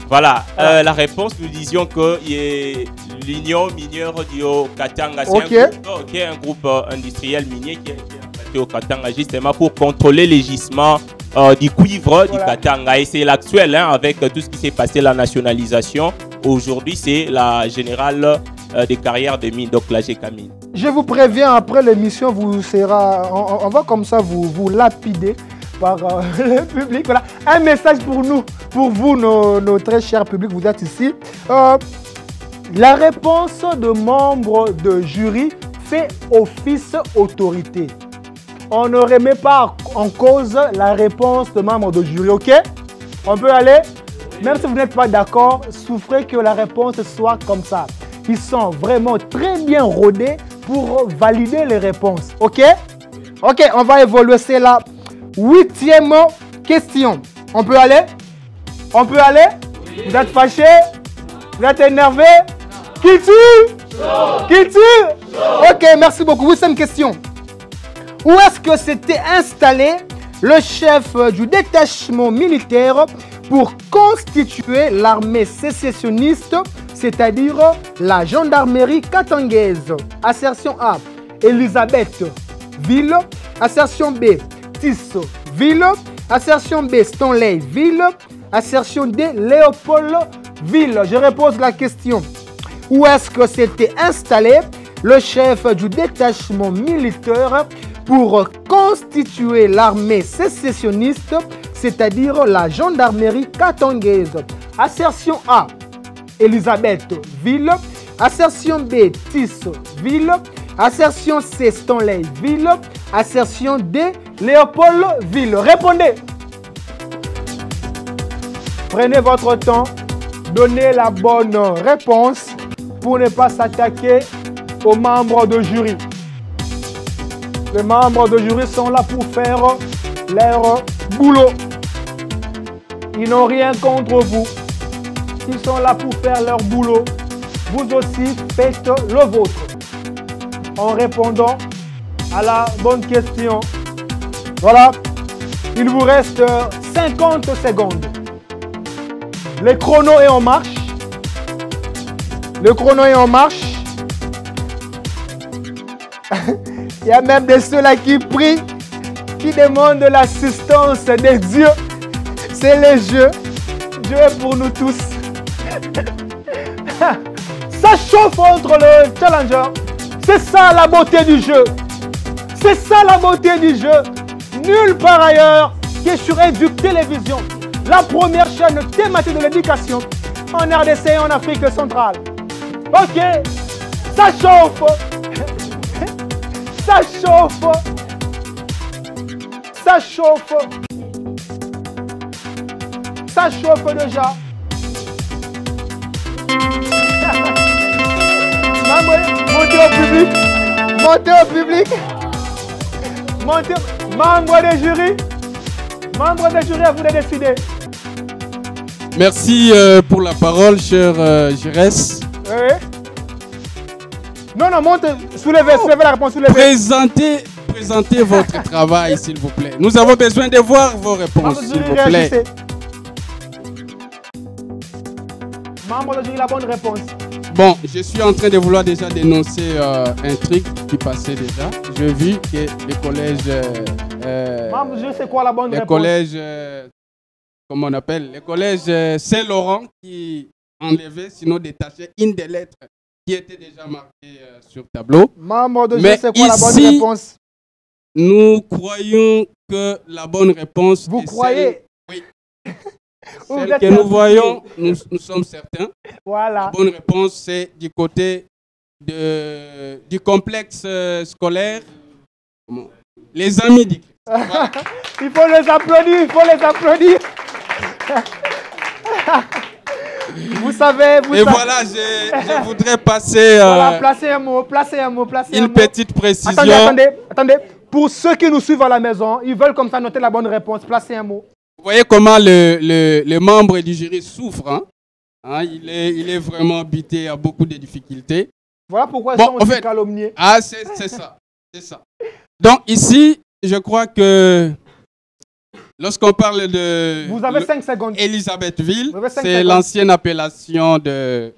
Voilà, la réponse, nous disions que l'Union minière du Haut-Katanga, c'est un groupe industriel minier qui a été implanté au Katanga justement pour contrôler les gisements du cuivre du Katanga. Et c'est l'actuel, hein, avec tout ce qui s'est passé, la nationalisation. Aujourd'hui, c'est la générale des carrières de mines, donc la GECAMINE. Je vous préviens, après l'émission, on va comme ça vous lapider par le public. Voilà, un message pour nous, pour vous, nos très chers publics, vous êtes ici. La réponse de membres de jury fait office autorité. On ne remet pas en cause la réponse de membres de jury, ok? On peut aller? Même si vous n'êtes pas d'accord, souffrez que la réponse soit comme ça. Ils sont vraiment très bien rodés pour valider les réponses, ok? Ok, on va évoluer, c'est la 8e question. On peut aller? On peut aller? Vous êtes fâché? Vous êtes énervé? Qui tue? Qui tue? Ok, merci beaucoup. 8e question. Où est-ce que s'était installé le chef du détachement militaire pour constituer l'armée sécessionniste, c'est-à-dire la gendarmerie katangaise? Assertion A, Elisabethville. Assertion B, Tissville. Assertion B, Stanleyville. Assertion D, Léopoldville. Je repose la question. Où est-ce que s'était installé le chef du détachement militaire pour constituer l'armée sécessionniste, c'est-à-dire la gendarmerie katangaise? Assertion A, Elisabethville. Assertion B, Tissville. Assertion C, Stanleyville. Assertion D, Léopoldville. Répondez. Prenez votre temps, donnez la bonne réponse pour ne pas s'attaquer aux membres de jury. Les membres de jury sont là pour faire leur boulot. Ils n'ont rien contre vous. Ils sont là pour faire leur boulot. Vous aussi faites le vôtre. En répondant à la bonne question. Voilà. Il vous reste 50 secondes. Le chrono est en marche. Le chrono est en marche. Il y a même des ceux-là qui prient, qui demandent l'assistance de Dieu. C'est le jeu. Dieu est pour nous tous. Ça chauffe entre le challenger. C'est ça la beauté du jeu. C'est ça la beauté du jeu. Nulle part ailleurs que sur Educ Télévision, la première chaîne thématique de l'éducation en RDC et en Afrique centrale. Ok, ça chauffe. Ça chauffe. Ça chauffe. Ça chauffe déjà. Montez au public. Montez au public. Montez. Membres des jurys. Membres des jurys, à vous de décider. Merci pour la parole, cher Jérès. Oui. Non, non, montez. Soulevez la réponse. Soulevez. Présentez votre travail, s'il vous plaît. Nous avons besoin de voir vos réponses, s'il vous plaît. Membre de jury, la bonne réponse. Bon, je suis en train de vouloir déjà dénoncer un truc qui passait déjà. J'ai vu que les collèges... Membre de jury, c'est quoi la bonne réponse? Les collèges... comment on appelle? Les collèges Saint-Laurent qui enlevaient, sinon détachaient une des lettres qui étaient déjà marquées sur tableau. Membre de jury, c'est quoi la bonne réponse? Nous croyons que la bonne réponse... Vous croyez? Oui. Celle que nous voyons, nous sommes certains. Voilà. La bonne réponse, c'est du côté du complexe scolaire. Les Amis du Christ. Voilà. Il faut les applaudir, il faut les applaudir. Vous savez, Et voilà, je voudrais passer... voilà, placez un mot. Une petite précision. Attendez. Pour ceux qui nous suivent à la maison, ils veulent comme ça noter la bonne réponse. Placez un mot. Vous voyez comment le membre du jury souffre. Hein? Il est vraiment buté à beaucoup de difficultés. Voilà pourquoi ils sont aussi calomniés. Ah, c'est ça. C'est ça. Donc ici, je crois que lorsqu'on parle de... Vous avez 5 secondes. Elisabethville, c'est l'ancienne appellation de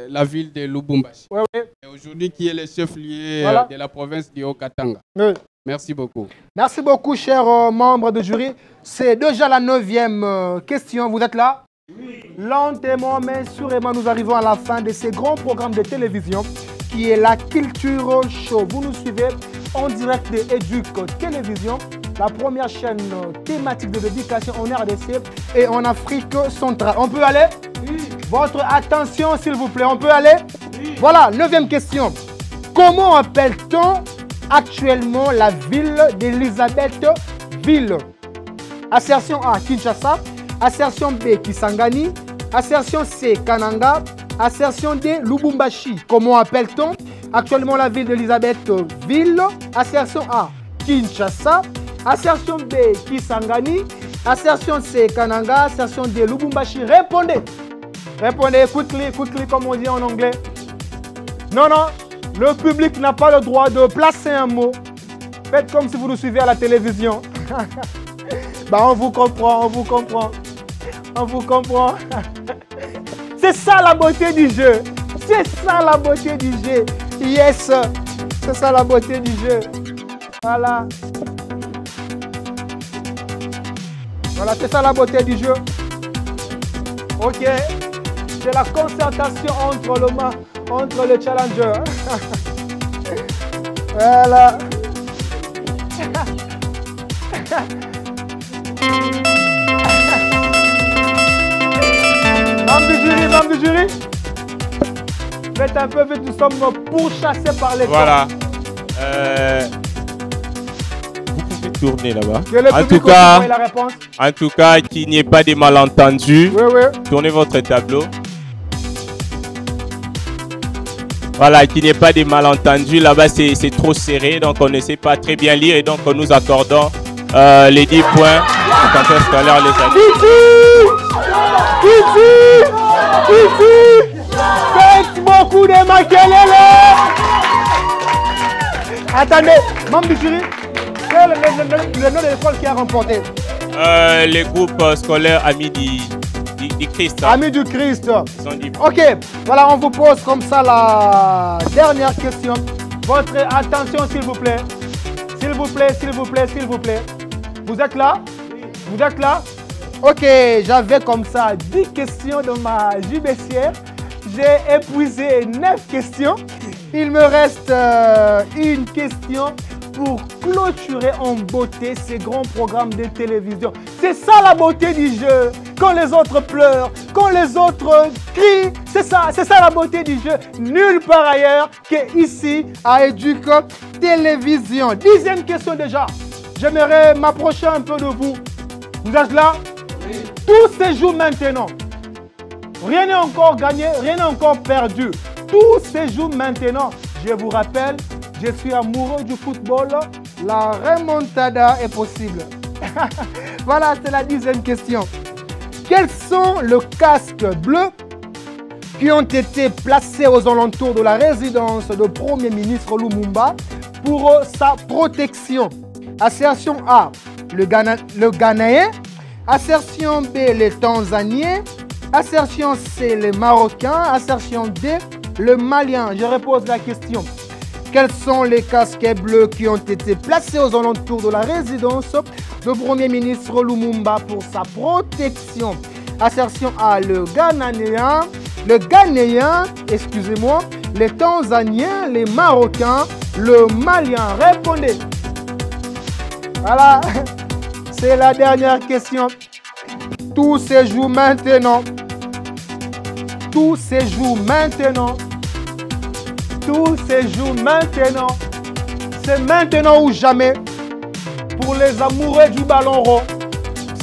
la ville de Lubumbashi. Oui. Et aujourd'hui, qui est le chef-lieu de la province du Haut-Katanga. Oui. Merci beaucoup. Merci beaucoup, chers membres de jury. C'est déjà la 9e question. Vous êtes là? Oui. Lentement, mais sûrement, nous arrivons à la fin de ce grand programme de télévision qui est la Culture Show. Vous nous suivez en direct de Educ Télévision, la première chaîne thématique de l'éducation en RDC et en Afrique centrale. On peut aller? Oui. Votre attention, s'il vous plaît. On peut aller? Oui. Voilà, 9e question. Comment appelle-t-on actuellement la ville d'Elisabethville? Assertion A, Kinshasa. Assertion B, Kisangani. Assertion C, Kananga. Assertion D, Lubumbashi. Comment appelle-t-on actuellement la ville d'Elisabethville? Assertion A, Kinshasa. Assertion B, Kisangani. Assertion C, Kananga. Assertion D, Lubumbashi. Répondez. Répondez, quickly, comme on dit en anglais. Non. Le public n'a pas le droit de placer un mot. Faites comme si vous nous suivez à la télévision. On vous comprend. C'est ça la beauté du jeu. Yes. C'est ça la beauté du jeu. Voilà, c'est ça la beauté du jeu. Ok. C'est la concertation entre le challenger. Voilà. Membre du jury. Faites un peu vite, nous sommes pourchassés par les temps. Voilà. Vous pouvez tourner là-bas. En tout cas, qu'il n'y ait pas de malentendus. Oui. Tournez votre tableau. Voilà, qu'il n'y ait pas de malentendus. Là-bas, c'est trop serré, donc on ne sait pas très bien lire et donc nous accordons les 10 points au campus scolaire, les amis. Faites beaucoup de makelele. Attendez, membre du jury, quel est le nom de l'école qui a remporté? Les groupes scolaires Amis du Christ. Hein. Amis du Christ. Ok, voilà, on vous pose comme ça la dernière question. Votre attention, s'il vous plaît. S'il vous plaît, s'il vous plaît, s'il vous plaît. Vous êtes là? Vous êtes là? Ok, j'avais comme ça 10 questions dans ma jubissière. J'ai épuisé 9 questions. Il me reste une question pour clôturer en beauté ces grands programmes de télévision. C'est ça la beauté du jeu. Quand les autres pleurent, quand les autres crient, c'est ça la beauté du jeu. Nulle part ailleurs qu'ici à Educ Télévision. 10e question déjà. J'aimerais m'approcher un peu de vous. Vous êtes là? Oui. Tout se joue maintenant. Rien n'est encore gagné, rien n'est encore perdu. Tout se joue maintenant. Je vous rappelle, je suis amoureux du football. La remontada est possible. Voilà, c'est la 10e question. Quels sont les casques bleus qui ont été placés aux alentours de la résidence du Premier ministre Lumumba pour sa protection? Assertion A, le Ghanéen. Assertion B, les Tanzaniens. Assertion C, les Marocains. Assertion D, le Malien. Je repose la question. Quels sont les casques bleus qui ont été placés aux alentours de la résidence du Premier ministre Lumumba pour sa protection? Assertion A, le Ghanéen, excusez-moi, les Tanzaniens, les Marocains, le Malien. Répondez. Voilà, c'est la dernière question. Tout se joue maintenant. Tout se joue maintenant. Tout se joue maintenant. C'est maintenant ou jamais. Pour les amoureux du ballon rond,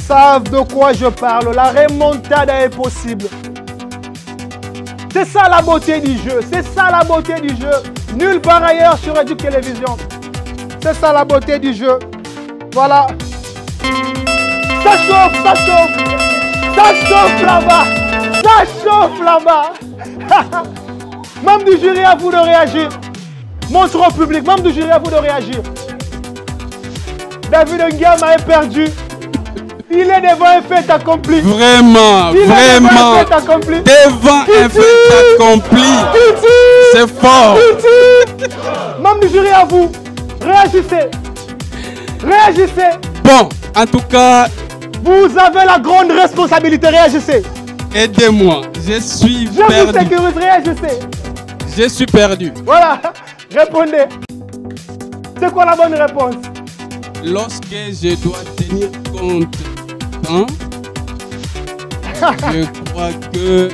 savent de quoi je parle. La remontada est possible. C'est ça la beauté du jeu. C'est ça la beauté du jeu. Nulle part ailleurs sur Educ Télévision. C'est ça la beauté du jeu. Voilà. Ça chauffe, ça chauffe. Ça chauffe là-bas. Ça chauffe là-bas. Membre du jury, à vous de réagir. Montre au public. Membre du jury, à vous de réagir. David Nguema est perdu. Il est devant un fait accompli. Vraiment, vraiment. Devant un fait accompli. C'est fort. Membre du jury, à vous. Réagissez. Réagissez. Bon, en tout cas, vous avez la grande responsabilité. Réagissez. Aidez-moi. Je suis perdu. Je vous sécurise. Réagissez. Je suis perdu. Voilà. Répondez. C'est quoi la bonne réponse? Lorsque je dois tenir compte temps, je crois que...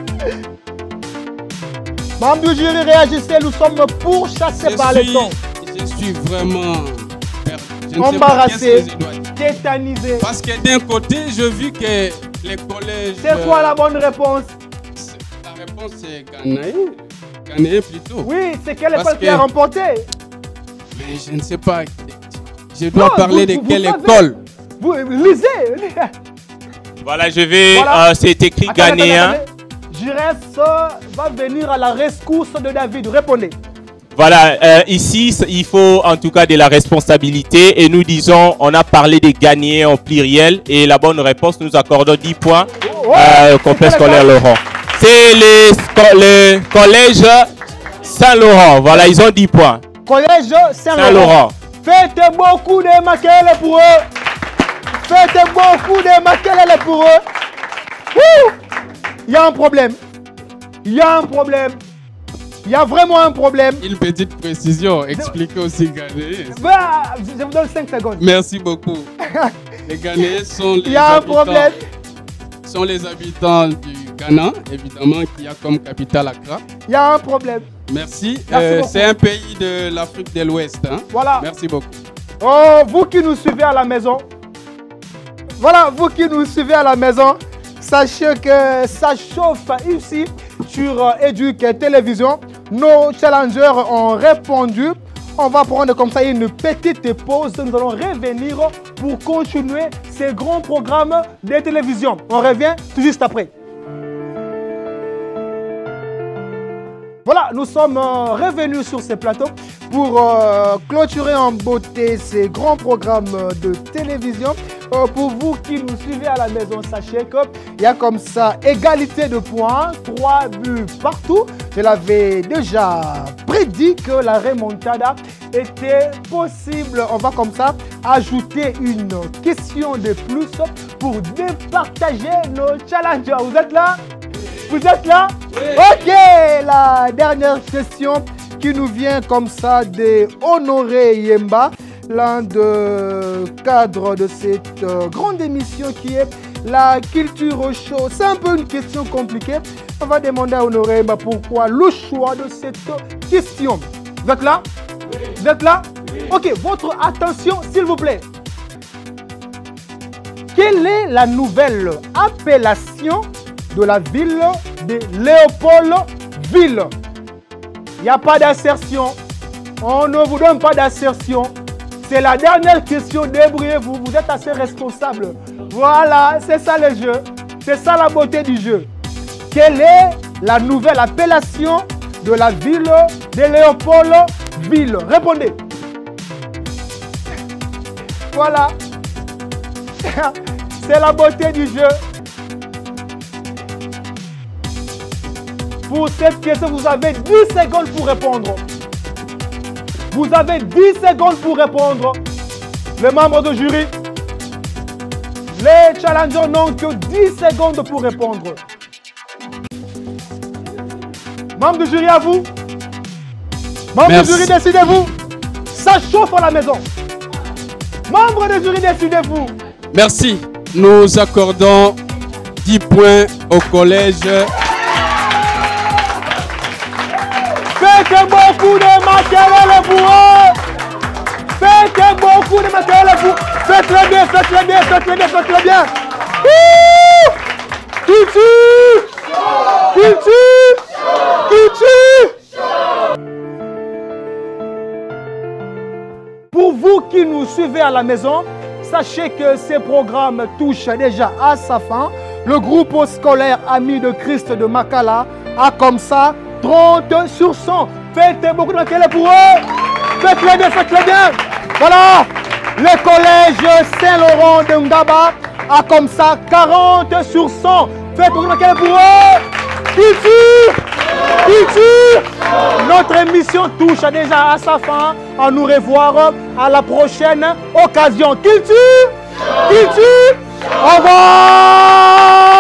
Membre du jury, réagissez. Nous sommes pourchassés par le temps. Je suis vraiment perdu. Embarrassé, tétanisé. Parce que d'un côté, je vis que les collèges... C'est quoi la bonne réponse? La réponse c'est Ghanéen. Ghanéen plutôt. Oui, c'est quelle école qui a remporté? Mais je ne sais pas. Je dois parler de quelle école? Vous lisez. Voilà, je vais... Voilà. C'est écrit Ghanéen. Giresse va venir à la rescousse de David. Répondez. Voilà, ici, il faut en tout cas de la responsabilité. Et nous disons, on a parlé des Ghanéens au pluriel. Et la bonne réponse, nous accordons 10 points au complexe scolaire Laurent. C'est le collège Saint-Laurent. Voilà, ils ont 10 points. Collège Saint-Laurent. Faites beaucoup de maquelles pour eux. Faites beaucoup de maquelles pour eux. Il y a un problème. Il y a un problème. Il y a vraiment un problème. Une petite précision. Expliquez aussi Ghanéens. Bah, je vous donne 5 secondes. Merci beaucoup. Les Ghanéens sont les Il y a un problème. Sont les habitants du Ghana, évidemment, qui a comme capitale Accra. Il y a un problème. Merci. C'est un pays de l'Afrique de l'Ouest. Hein? Voilà. Merci beaucoup. Oh, vous qui nous suivez à la maison. Voilà, vous qui nous suivez à la maison. Sachez que ça chauffe ici sur Educ Télévision. nos challengers ont répondu. On va prendre comme ça une petite pause. Nous allons revenir pour continuer ces grands programmes de télévision. On revient tout juste après. Voilà, nous sommes revenus sur ces plateaux pour clôturer en beauté ces grands programmes de télévision. Pour vous qui nous suivez à la maison, sachez qu'il y a comme ça égalité de points, 3 buts partout. Je l'avais déjà prédit que la remontada était possible. On va comme ça ajouter une question de plus pour départager nos challengers. Vous êtes là? Vous êtes là? Oui. Ok, la dernière question qui nous vient comme ça de Honoré Yemba, l'un des cadres de cette grande émission qui est la Culture Show. C'est un peu une question compliquée. On va demander à Honoré Yemba pourquoi le choix de cette question. Vous êtes là? Oui. Vous êtes là? Oui. Ok, votre attention s'il vous plaît. Quelle est la nouvelle appellation de la ville de Léopoldville? Il n'y a pas d'assertion. On ne vous donne pas d'assertion. C'est la dernière question. Débrouillez-vous. Vous êtes assez responsable. Voilà, c'est ça le jeu. C'est ça la beauté du jeu. Quelle est la nouvelle appellation de la ville de Léopoldville? Répondez. Voilà. C'est la beauté du jeu. Pour cette question, vous avez 10 secondes pour répondre. Vous avez 10 secondes pour répondre. Les membres du jury, les challengers n'ont que 10 secondes pour répondre. Membres du jury, à vous. Membres du jury, décidez-vous. Ça chauffe à la maison. Membres du jury, décidez-vous. Merci. Nous accordons 10 points au collège. Faites beaucoup de matériel pour eux. Faites beaucoup de matériel pour eux. Faites-le bien, faites-le bien, faites-le bien, faites-le bien. Culture, culture, culture. Pour vous qui nous suivez à la maison, sachez que ce programme touche déjà à sa fin. Le groupe scolaire Amis de Christ de Makala a comme ça 30 sur 100. Faites beaucoup de matériel pour eux. Faites-le bien, faites-le bien. Voilà. Le collège Saint-Laurent de Ngaba a comme ça 40 sur 100. Faites beaucoup de matériel pour eux. Culture, culture. Notre émission touche déjà à sa fin. À nous revoir à la prochaine occasion. Culture, culture. Au revoir.